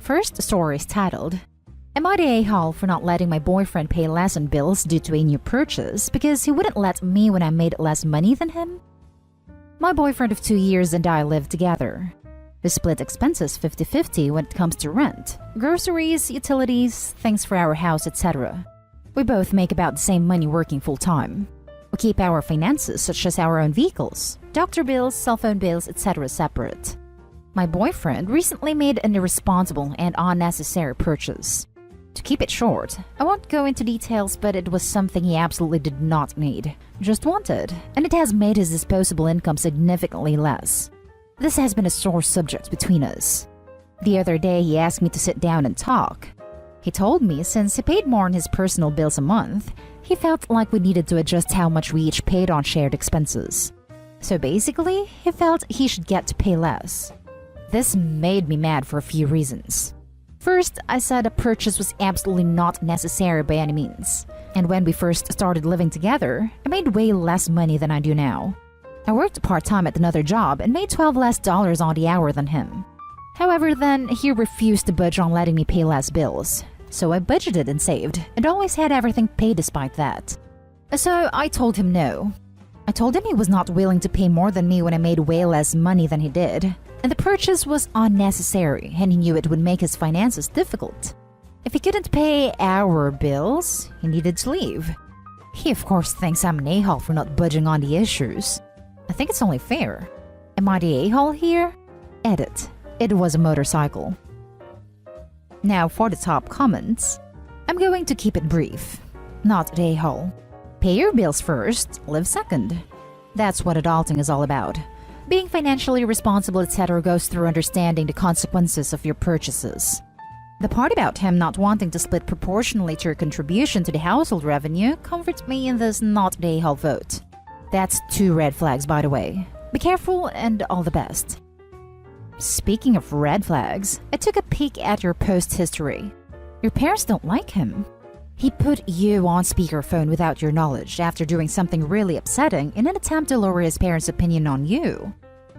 first story is titled, Am I the a-hole for not letting my boyfriend pay less on bills due to a new purchase because he wouldn't let me when I made less money than him? My boyfriend of 2 years and I live together. We split expenses 50-50 when it comes to rent, groceries, utilities, things for our house, etc. We both make about the same money working full-time. We keep our finances such as our own vehicles, doctor bills, cell phone bills, etc. separate. My boyfriend recently made an irresponsible and unnecessary purchase. To keep it short, I won't go into details, but it was something he absolutely did not need, just wanted, and it has made his disposable income significantly less. This has been a sore subject between us. The other day, he asked me to sit down and talk. He told me since he paid more on his personal bills a month, he felt like we needed to adjust how much we each paid on shared expenses. So basically, he felt he should get to pay less. This made me mad for a few reasons. First, I said a purchase was absolutely not necessary by any means. And when we first started living together, I made way less money than I do now. I worked part-time at another job and made $12 less on the hour than him. However, then, he refused to budge on letting me pay less bills. So I budgeted and saved, and always had everything paid despite that. So I told him no. I told him he was not willing to pay more than me when I made way less money than he did. And the purchase was unnecessary, and he knew it would make his finances difficult. If he couldn't pay our bills, he needed to leave. He of course thinks I'm an a-hole for not budging on the issues. I think it's only fair. Am I the a-hole here? Edit. It was a motorcycle. Now for the top comments. I'm going to keep it brief. Not the a-hole. Pay your bills first, live second. That's what adulting is all about. Being financially responsible, etc. goes through understanding the consequences of your purchases. The part about him not wanting to split proportionally to your contribution to the household revenue comforts me in this not the a-hole vote. That's 2 red flags, by the way. Be careful and all the best. Speaking of red flags, I took a peek at your post history. Your parents don't like him. He put you on speakerphone without your knowledge after doing something really upsetting in an attempt to lower his parents' opinion on you.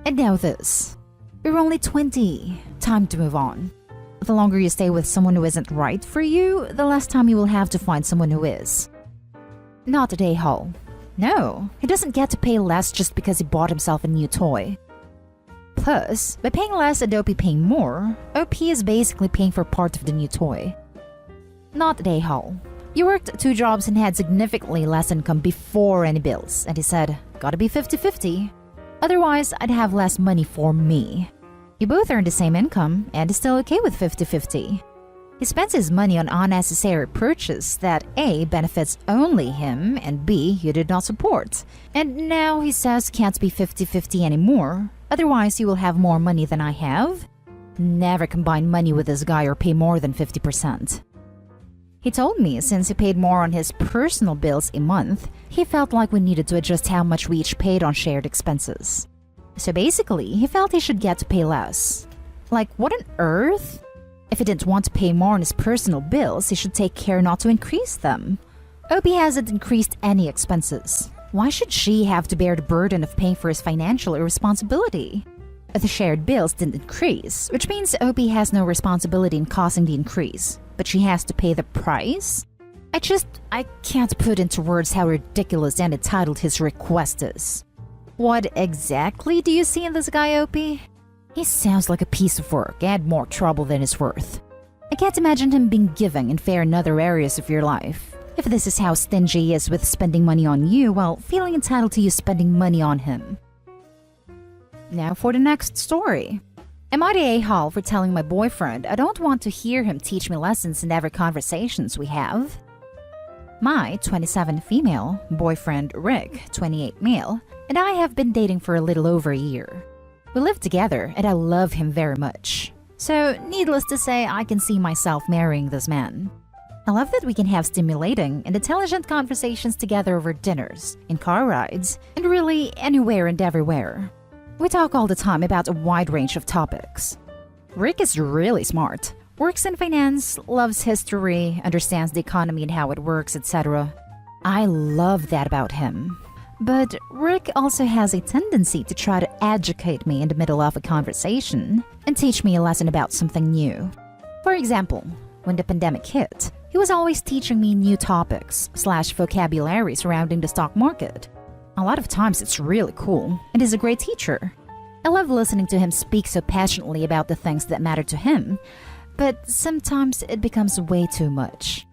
And now this. You're only 20. Time to move on. The longer you stay with someone who isn't right for you, the less time you will have to find someone who is. Not a a-hole. No, he doesn't get to pay less just because he bought himself a new toy. Plus, by paying less and OP paying more, OP is basically paying for part of the new toy. Not a a-hole. You worked 2 jobs and had significantly less income before any bills, and he said, gotta be 50-50. Otherwise, I'd have less money for me. You both earn the same income, and is still okay with 50-50. He spends his money on unnecessary purchase that A, benefits only him, and B, you did not support. And now he says can't be 50-50 anymore, otherwise you will have more money than I have. Never combine money with this guy or pay more than 50%. He told me since he paid more on his personal bills a month, he felt like we needed to adjust how much we each paid on shared expenses. So basically, he felt he should get to pay less. Like, what on earth? If he didn't want to pay more on his personal bills, he should take care not to increase them. Opie hasn't increased any expenses. Why should she have to bear the burden of paying for his financial irresponsibility? The shared bills didn't increase, which means Opie has no responsibility in causing the increase, but she has to pay the price? I can't put into words how ridiculous and entitled his request is. What exactly do you see in this guy, Opie? He sounds like a piece of work and more trouble than it's worth. I can't imagine him being giving and fair in other areas of your life. If this is how stingy he is with spending money on you, well, feeling entitled to you spending money on him. Now for the next story. Am I the a-hole for telling my boyfriend I don't want to hear him teach me lessons in every conversations we have? My 27 female boyfriend Rick, 28 male, and I have been dating for a little over a year. We live together and I love him very much. So, needless to say, I can see myself marrying this man. I love that we can have stimulating and intelligent conversations together over dinners, in car rides, and really anywhere and everywhere. We talk all the time about a wide range of topics. Rick is really smart, works in finance, loves history, understands the economy and how it works, etc. I love that about him. But Rick also has a tendency to try to educate me in the middle of a conversation and teach me a lesson about something new. For example, when the pandemic hit, he was always teaching me new topics/vocabulary surrounding the stock market. A lot of times it's really cool, and he's a great teacher. I love listening to him speak so passionately about the things that matter to him, but sometimes it becomes way too much.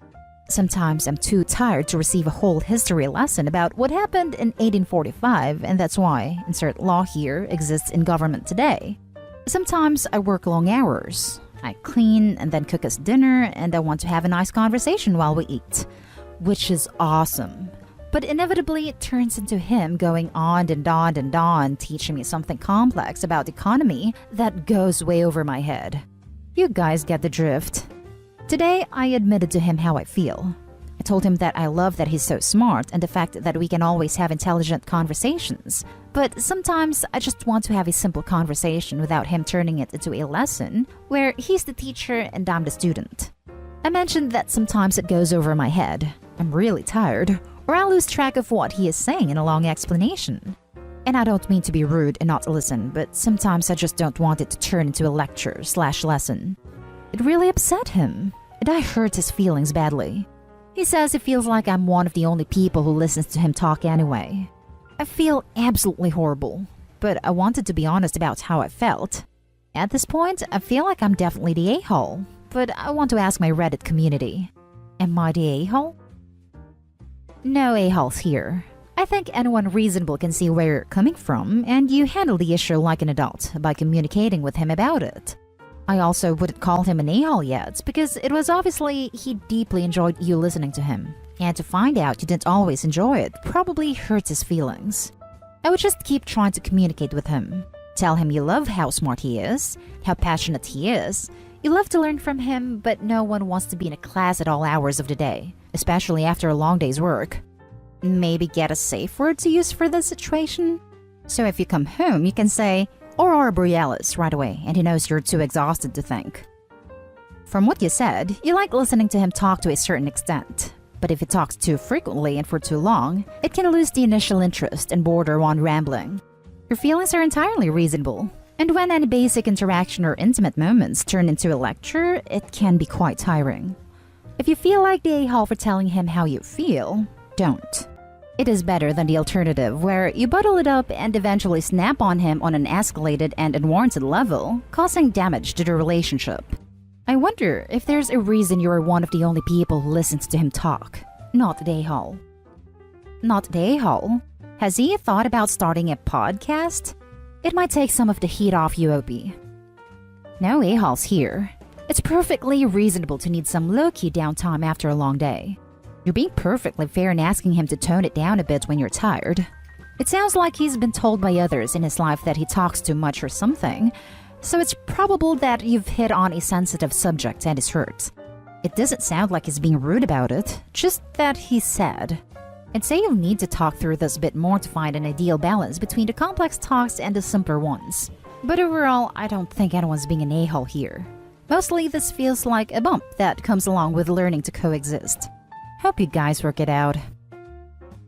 Sometimes I'm too tired to receive a whole history lesson about what happened in 1845, and that's why, insert law here, exists in government today. Sometimes I work long hours. I clean and then cook us dinner, and I want to have a nice conversation while we eat, which is awesome. But inevitably, it turns into him going on and on and on, teaching me something complex about the economy that goes way over my head. You guys get the drift. Today, I admitted to him how I feel. I told him that I love that he's so smart and the fact that we can always have intelligent conversations. But sometimes I just want to have a simple conversation without him turning it into a lesson where he's the teacher and I'm the student. I mentioned that sometimes it goes over my head. I'm really tired, or I lose track of what he is saying in a long explanation. And I don't mean to be rude and not listen, but sometimes I just don't want it to turn into a lecture/lesson. It really upset him, and I hurt his feelings badly. He says he feels like I'm one of the only people who listens to him talk anyway. I feel absolutely horrible, but I wanted to be honest about how I felt. At this point, I feel like I'm definitely the a-hole, but I want to ask my Reddit community. Am I the a-hole? No a-holes here. I think anyone reasonable can see where you're coming from, and you handle the issue like an adult by communicating with him about it. I also wouldn't call him an a-hole yet, because it was obviously he deeply enjoyed you listening to him, and to find out you didn't always enjoy it probably hurts his feelings. I would just keep trying to communicate with him. Tell him you love how smart he is, how passionate he is. You love to learn from him, but no one wants to be in a class at all hours of the day, especially after a long day's work. Maybe get a safe word to use for this situation? So if you come home, you can say, Aurora Borealis right away, and he knows you're too exhausted to think. From what you said, you like listening to him talk to a certain extent. But if he talks too frequently and for too long, it can lose the initial interest and border on rambling. Your feelings are entirely reasonable. And when any basic interaction or intimate moments turn into a lecture, it can be quite tiring. If you feel like the a-hole for telling him how you feel, don't. It is better than the alternative where you bottle it up and eventually snap on him on an escalated and unwarranted level, causing damage to the relationship. I wonder if there's a reason you are one of the only people who listens to him talk, not the a-hole. Not the a-hole? Has he thought about starting a podcast? It might take some of the heat off you, Opie. No a-holes here. It's perfectly reasonable to need some low-key downtime after a long day. You're being perfectly fair in asking him to tone it down a bit when you're tired. It sounds like he's been told by others in his life that he talks too much or something, so it's probable that you've hit on a sensitive subject and is hurt. It doesn't sound like he's being rude about it, just that he's sad. I'd say you'll need to talk through this a bit more to find an ideal balance between the complex talks and the simpler ones. But overall, I don't think anyone's being an a-hole here. Mostly this feels like a bump that comes along with learning to coexist. Hope you guys work it out.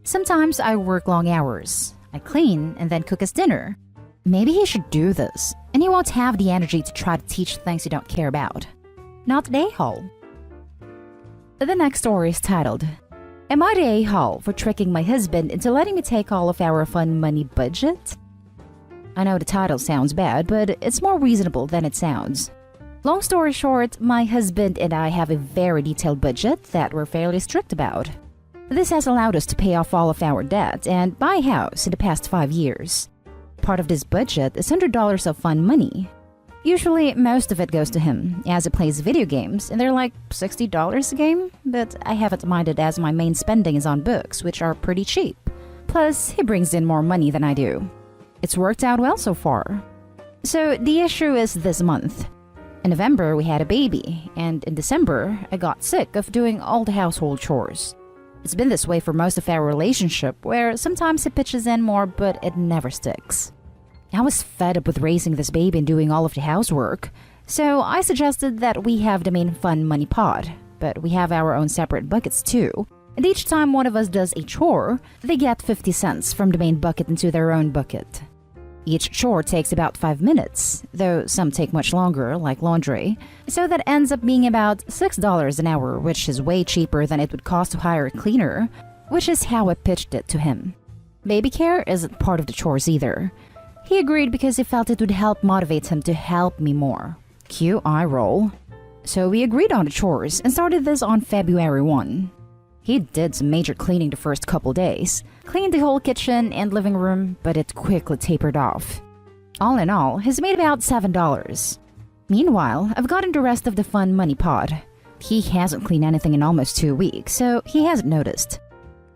Sometimes I work long hours. I clean and then cook us dinner. Maybe he should do this, and he won't have the energy to try to teach things you don't care about. Not the a-hole. The next story is titled, Am I the a-hole for tricking my husband into letting me take all of our fun money budget? I know the title sounds bad, but it's more reasonable than it sounds. Long story short, my husband and I have a very detailed budget that we're fairly strict about. This has allowed us to pay off all of our debt and buy a house in the past 5 years. Part of this budget is $100 of fun money. Usually, most of it goes to him, as he plays video games, and they're like $60 a game, but I haven't minded as my main spending is on books, which are pretty cheap. Plus, he brings in more money than I do. It's worked out well so far. So, the issue is this month. In November, we had a baby, and in December, I got sick of doing all the household chores. It's been this way for most of our relationship, where sometimes he pitches in more, but it never sticks. I was fed up with raising this baby and doing all of the housework, so I suggested that we have the main fun money pot, but we have our own separate buckets too, and each time one of us does a chore, they get 50 cents from the main bucket into their own bucket. Each chore takes about 5 minutes, though some take much longer, like laundry. So that ends up being about $6 an hour, which is way cheaper than it would cost to hire a cleaner, which is how I pitched it to him. Baby care isn't part of the chores either. He agreed because he felt it would help motivate him to help me more. Cue eye roll. So we agreed on the chores and started this on February 1. He did some major cleaning the first couple days, cleaned the whole kitchen and living room, but it quickly tapered off. All in all, he's made about $7. Meanwhile, I've gotten the rest of the fun money pot. He hasn't cleaned anything in almost 2 weeks, so he hasn't noticed.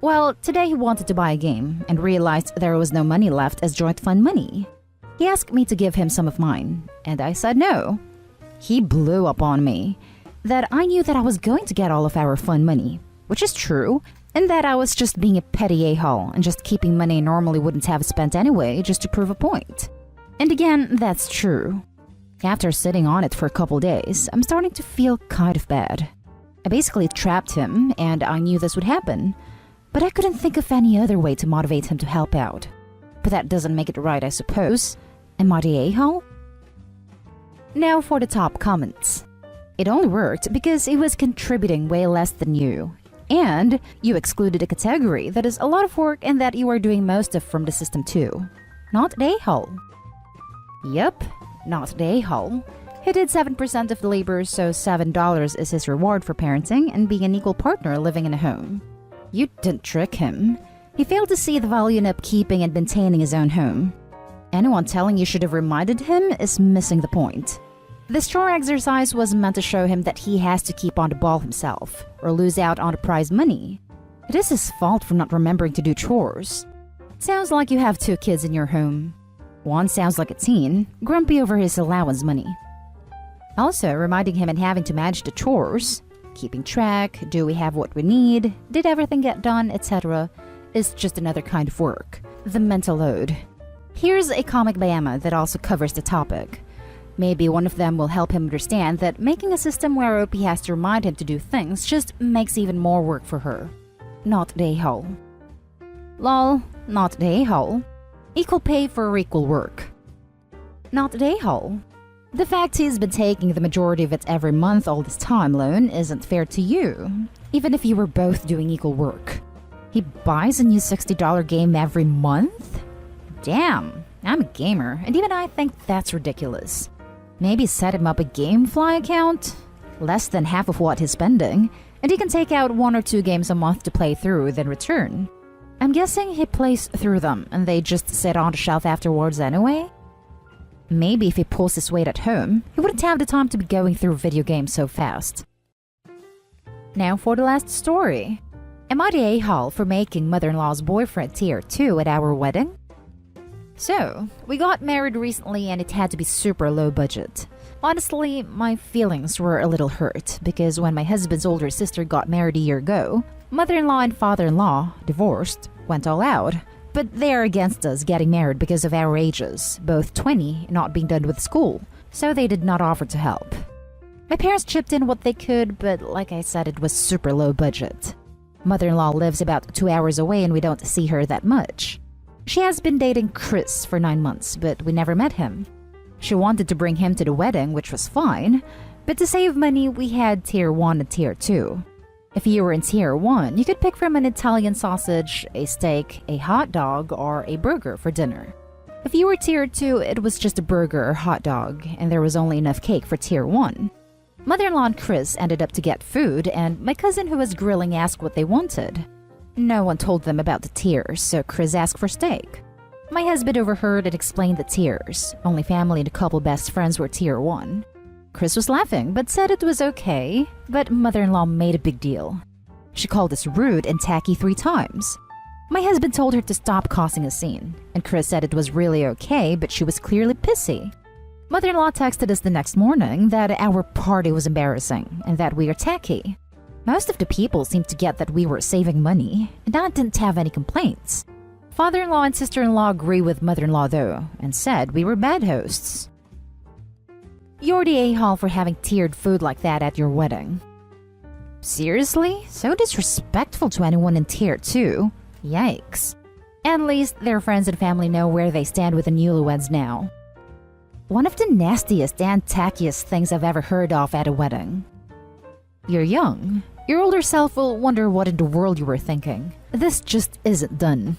Well, today he wanted to buy a game and realized there was no money left as joint fund money. He asked me to give him some of mine, and I said no. He blew up on me that I knew that I was going to get all of our fun money, which is true, and that I was just being a petty a-hole and just keeping money I normally wouldn't have spent anyway just to prove a point. And again, that's true. After sitting on it for a couple days, I'm starting to feel kind of bad. I basically trapped him, and I knew this would happen, but I couldn't think of any other way to motivate him to help out. But that doesn't make it right, I suppose. Am I the a-hole? Now for the top comments. It only worked because he was contributing way less than you. And you excluded a category that is a lot of work and that you are doing most of from the system too. Not the a-hole. Yep, not the a-hole. He did 7% of the labor, so $7 is his reward for parenting and being an equal partner living in a home. You didn't trick him. He failed to see the value in upkeeping and maintaining his own home. Anyone telling you should have reminded him is missing the point. This chore exercise was meant to show him that he has to keep on the ball himself, or lose out on the prize money. It is his fault for not remembering to do chores. Sounds like you have 2 kids in your home. One sounds like a teen, grumpy over his allowance money. Also, reminding him and having to manage the chores, keeping track, do we have what we need, did everything get done, etc., is just another kind of work. The mental load. Here's a comic by Emma that also covers the topic. Maybe one of them will help him understand that making a system where OP has to remind him to do things just makes even more work for her. Not the a-hole. Lol, not the a-hole. Equal pay for equal work. Not the a-hole. The fact he's been taking the majority of it every month all this time alone isn't fair to you, even if you were both doing equal work. He buys a new $60 game every month? Damn, I'm a gamer, and even I think that's ridiculous. Maybe set him up a GameFly account? Less than half of what he's spending, and he can take out 1 or 2 games a month to play through, then return. I'm guessing he plays through them, and they just sit on the shelf afterwards anyway? Maybe if he pulls his weight at home, he wouldn't have the time to be going through video games so fast. Now for the last story. Am I the a-hole for making mother-in-law's boyfriend tier 2 at our wedding? So, we got married recently and it had to be super low budget. Honestly, my feelings were a little hurt because when my husband's older sister got married a year ago, mother-in-law and father-in-law, divorced, went all out. But they are against us getting married because of our ages, both 20, not being done with school, so they did not offer to help. My parents chipped in what they could, but like I said, it was super low budget. Mother-in-law lives about 2 hours away and we don't see her that much. She has been dating Chris for 9 months, but we never met him. She wanted to bring him to the wedding, which was fine, but to save money, we had tier 1 and tier 2. If you were in tier 1, you could pick from an Italian sausage, a steak, a hot dog, or a burger for dinner. If you were tier 2, it was just a burger or hot dog, and there was only enough cake for tier 1. Mother-in-law and Chris ended up to get food, and my cousin who was grilling asked what they wanted. No one told them about the tiers, so Chris asked for steak. My husband overheard and explained the tiers. Only family and a couple best friends were tier 1. Chris was laughing, but said it was okay, but mother-in-law made a big deal. She called us rude and tacky 3 times. My husband told her to stop causing a scene, and Chris said it was really okay, but she was clearly pissy. Mother-in-law texted us the next morning that our party was embarrassing and that we are tacky. Most of the people seemed to get that we were saving money, and I didn't have any complaints. Father-in-law and sister-in-law agree with mother-in-law though, and said we were bad hosts. You're the a-hole for having tiered food like that at your wedding. Seriously? So disrespectful to anyone in tier 2? Yikes. At least their friends and family know where they stand with the newlyweds now. One of the nastiest and tackiest things I've ever heard of at a wedding. You're young. Your older self will wonder what in the world you were thinking. This just isn't done.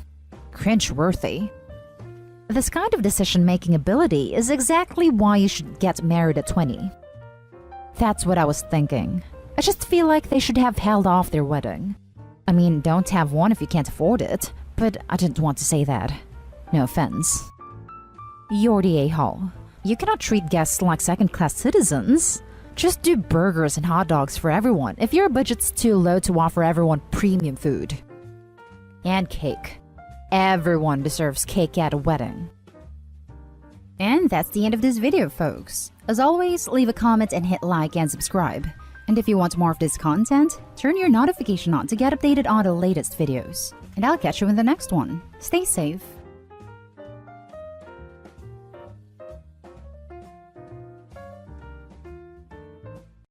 Cringe-worthy. This kind of decision-making ability is exactly why you should get married at 20. That's what I was thinking. I just feel like they should have held off their wedding. I mean, don't have one if you can't afford it, but I didn't want to say that. No offense. You're the a-hole. You cannot treat guests like second-class citizens. Just do burgers and hot dogs for everyone if your budget's too low to offer everyone premium food. And cake. Everyone deserves cake at a wedding. And that's the end of this video, folks. As always, leave a comment and hit like and subscribe. And if you want more of this content, turn your notification on to get updated on the latest videos. And I'll catch you in the next one. Stay safe.